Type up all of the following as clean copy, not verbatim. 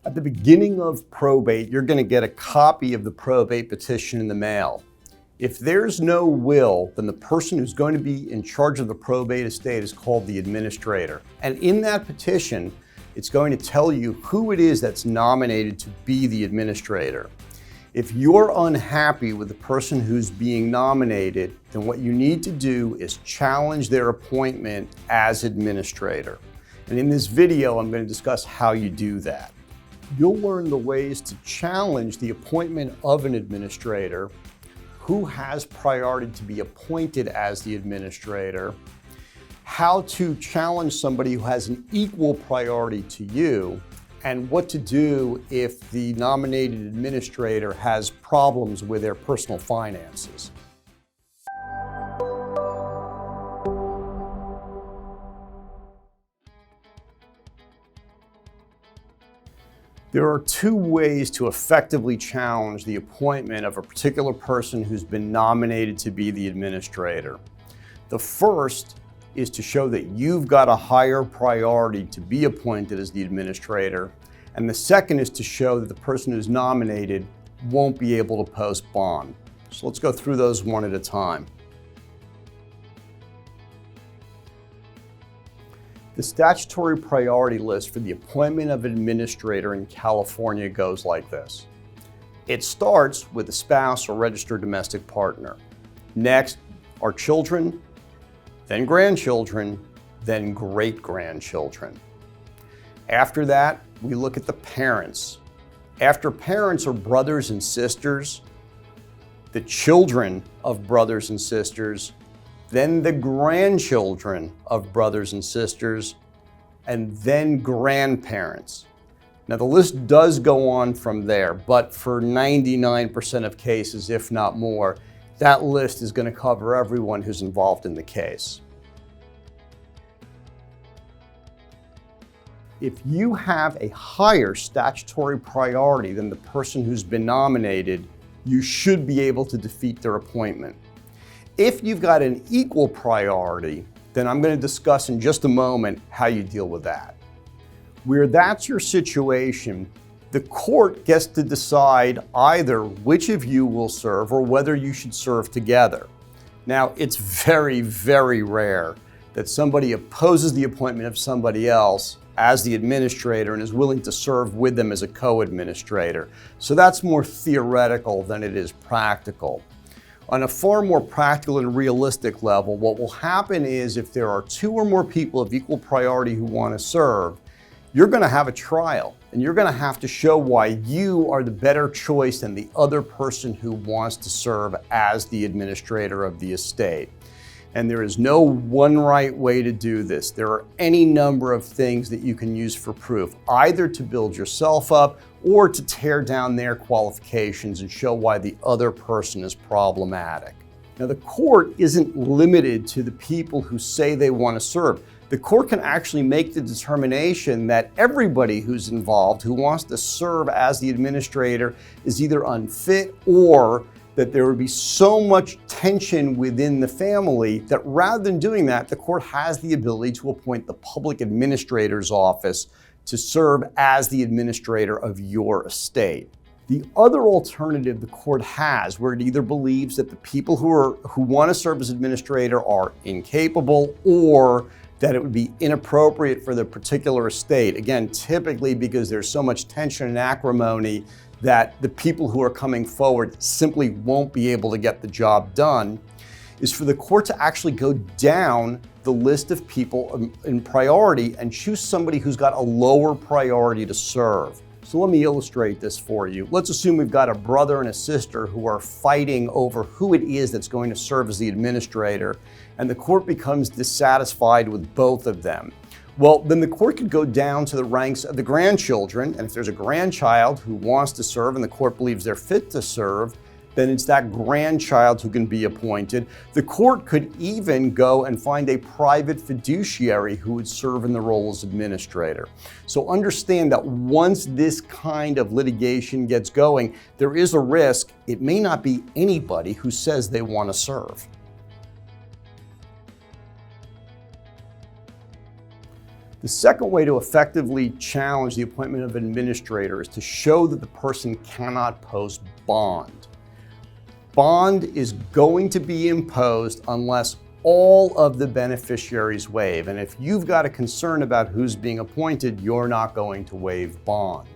At the beginning of probate, you're going to get a copy of the probate petition in the mail. If there's no will, then the person who's going to be in charge of the probate estate is called the administrator. And in that petition, it's going to tell you who it is that's nominated to be the administrator. If you're unhappy with the person who's being nominated, then what you need to do is challenge their appointment as administrator. And in this video, I'm going to discuss how you do that. You'll learn the ways to challenge the appointment of an administrator, who has priority to be appointed as the administrator, how to challenge somebody who has an equal priority to you, and what to do if the nominated administrator has problems with their personal finances. There are two ways to effectively challenge the appointment of a particular person who's been nominated to be the administrator. The first is to show that you've got a higher priority to be appointed as the administrator, and the second is to show that the person who's nominated won't be able to post bond. So let's go through those one at a time. The statutory priority list for the appointment of an administrator in California goes like this. It starts with a spouse or registered domestic partner. Next are children, then grandchildren, then great-grandchildren. After that, we look at the parents. After parents are brothers and sisters, the children of brothers and sisters, then the grandchildren of brothers and sisters, and then grandparents. Now the list does go on from there, but for 99% of cases, if not more, that list is going to cover everyone who's involved in the case. If you have a higher statutory priority than the person who's been nominated, you should be able to defeat their appointment. If you've got an equal priority, then I'm going to discuss in just a moment how you deal with that. Where that's your situation, the court gets to decide either which of you will serve or whether you should serve together. Now, it's very, very rare that somebody opposes the appointment of somebody else as the administrator and is willing to serve with them as a co-administrator. So that's more theoretical than it is practical. On a far more practical and realistic level, what will happen is if there are two or more people of equal priority who want to serve, you're going to have a trial and you're going to have to show why you are the better choice than the other person who wants to serve as the administrator of the estate. And there is no one right way to do this. There are any number of things that you can use for proof, either to build yourself up or to tear down their qualifications and show why the other person is problematic. Now, the court isn't limited to the people who say they want to serve. The court can actually make the determination that everybody who's involved who wants to serve as the administrator is either unfit or that there would be so much tension within the family that rather than doing that, the court has the ability to appoint the public administrator's office to serve as the administrator of your estate. The other alternative the court has, where it either believes that the people who want to serve as administrator are incapable or that it would be inappropriate for the particular estate, again, typically because there's so much tension and acrimony that the people who are coming forward simply won't be able to get the job done, is for the court to actually go down the list of people in priority and choose somebody who's got a lower priority to serve. So let me illustrate this for you. Let's assume we've got a brother and a sister who are fighting over who it is that's going to serve as the administrator, and the court becomes dissatisfied with both of them. Well, then the court could go down to the ranks of the grandchildren, and if there's a grandchild who wants to serve and the court believes they're fit to serve, then it's that grandchild who can be appointed. The court could even go and find a private fiduciary who would serve in the role as administrator. So understand that once this kind of litigation gets going, there is a risk it may not be anybody who says they want to serve. The The second way to effectively challenge the appointment of an administrator is to show that the person cannot post bond. Bond is going to be imposed unless all of the beneficiaries waive. And if you've got a concern about who's being appointed, you're not going to waive bond.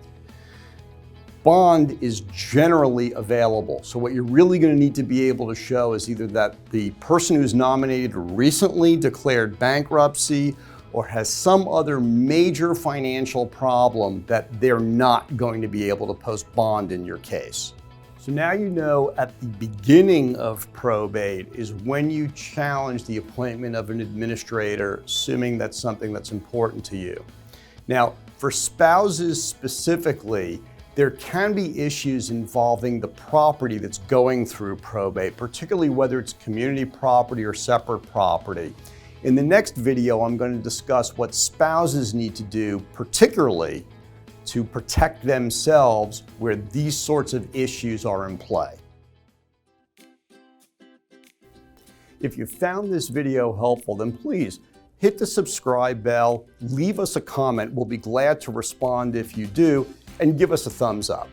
Bond is generally available. So what you're really going to need to be able to show is either that the person who's nominated recently declared bankruptcy or has some other major financial problem that they're not going to be able to post bond in your case. So now you know at the beginning of probate is when you challenge the appointment of an administrator, assuming that's something that's important to you. Now, for spouses specifically, there can be issues involving the property that's going through probate, particularly whether it's community property or separate property. In the next video, I'm going to discuss what spouses need to do, particularly to protect themselves where these sorts of issues are in play. If you found this video helpful, then please hit the subscribe bell, leave us a comment. We'll be glad to respond if you do, and give us a thumbs up.